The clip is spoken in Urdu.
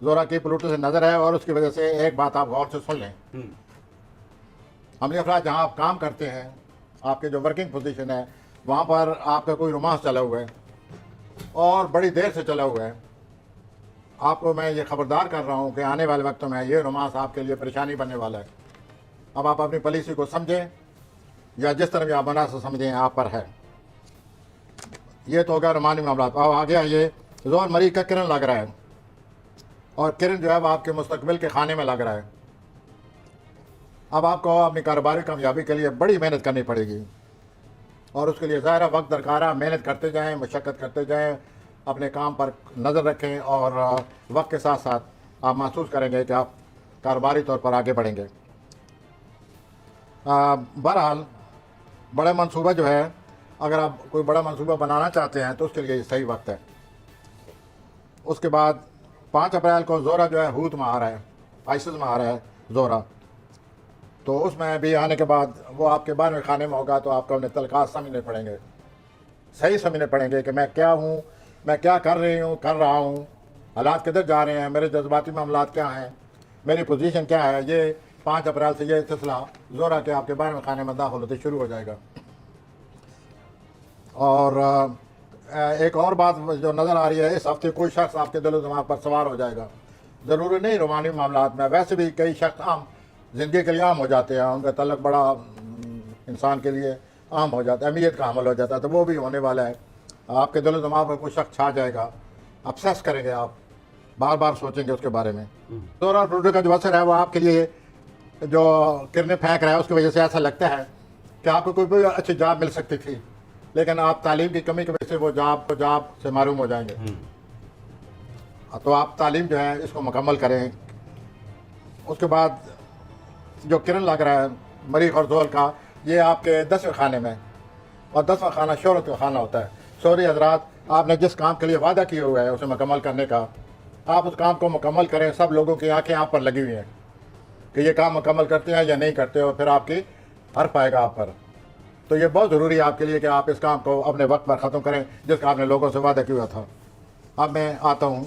زورا کی پلوٹو سے نظر ہے، اور اس کی وجہ سے ایک بات آپ غور سے سن لیں، عملی افراد جہاں آپ کام کرتے ہیں، آپ کے جو ورکنگ پوزیشن ہے، وہاں پر آپ کا کوئی رومانس چلا ہوا ہے اور بڑی دیر سے چلا ہوا ہے، آپ کو میں یہ خبردار کر رہا ہوں کہ آنے والے وقتوں میں یہ رومانس آپ کے لیے پریشانی بننے والا ہے۔ اب آپ اپنی پالیسی کو سمجھیں یا جس طرح بھی آپ مناسب سمجھیں آپ پر ہے۔ یہ تو ہوگا رومانی معاملات۔ اب آگے آئیے، زور مری کا کرن لگ رہا ہے، اور کرن جو ہے وہ آپ کے مستقبل کے خانے میں لگ رہا ہے۔ اب آپ کو اپنی کاروباری کامیابی کے لیے بڑی محنت کرنی پڑے گی، اور اس کے لیے ظاہر وقت درکار ہے۔ محنت کرتے جائیں، مشقت کرتے جائیں، اپنے کام پر نظر رکھیں، اور وقت کے ساتھ ساتھ آپ محسوس کریں گے کہ آپ کاروباری طور پر آگے بڑھیں گے۔ بہرحال بڑا منصوبہ جو ہے، اگر آپ کوئی بڑا منصوبہ بنانا چاہتے ہیں تو اس کے لیے یہ صحیح وقت ہے۔ اس کے بعد 5 اپریل کو زورا جو ہے ہوت میں آ رہا ہے، آئسس میں آ رہا ہے زورا، تو اس میں بھی آنے کے بعد وہ آپ کے 12ویں خانے میں ہوگا، تو آپ کو اپنے تعلقات سمجھنے پڑیں گے، صحیح سمجھنے پڑیں گے کہ میں کیا ہوں، میں کیا کر رہا ہوں، حالات کدھر جا رہے ہیں، میرے جذباتی معاملات کیا ہیں، میری پوزیشن کیا ہے۔ یہ 5 اپریل سے یہ سلسلہ زورا کے آپ کے 12ویں خانے میں داخل ہوتے شروع ہو جائے گا۔ اور ایک اور بات جو نظر آ رہی ہے، اس ہفتے کوئی شخص آپ کے دل و دماغ پر سوار ہو جائے گا، ضروری نہیں رومانی معاملات میں، ویسے بھی کئی شخص عام زندگی کے لیے عام ہو جاتے ہیں، ان کا تعلق بڑا انسان کے لیے عام ہو جاتا ہے، اہمیت کا حامل ہو جاتا ہے، تو وہ بھی ہونے والا ہے۔ آپ کے دل و دماغ پر کوئی شخص چھا جائے گا، ابسیس کریں گے، آپ بار بار سوچیں گے اس کے بارے میں۔ زورا پلوٹو کا جو اثر ہے وہ آپ کے لیے جو کرنے پھینک رہا ہے، اس کی وجہ سے ایسا لگتا ہے کہ آپ کو کوئی اچھی جاب مل سکتی تھی، لیکن آپ تعلیم کی کمی کی وجہ سے وہ جاب سے معروم ہو جائیں گے۔ تو آپ تعلیم جو ہے اس کو مکمل کریں۔ اس کے بعد جو کرن لگ رہا ہے مریخ اور زحل کا، یہ آپ کے 10ویں خانے میں، اور 10واں خانہ شہرت کا خانہ ہوتا ہے۔ شہری حضرات، آپ نے جس کام کے لیے وعدہ کیا ہوا ہے اسے مکمل کرنے کا، آپ اس کام کو مکمل کریں۔ سب لوگوں کی آنکھیں آپ پر لگی ہوئی ہیں کہ یہ کام مکمل کرتے ہیں یا نہیں کرتے، اور پھر آپ کی حرف آئے گا آپ پر۔ تو یہ بہت ضروری ہے آپ کے لیے کہ آپ اس کام کو اپنے وقت پر ختم کریں جس کا آپ نے لوگوں سے وعدہ کیا ہوا تھا۔ اب میں آتا ہوں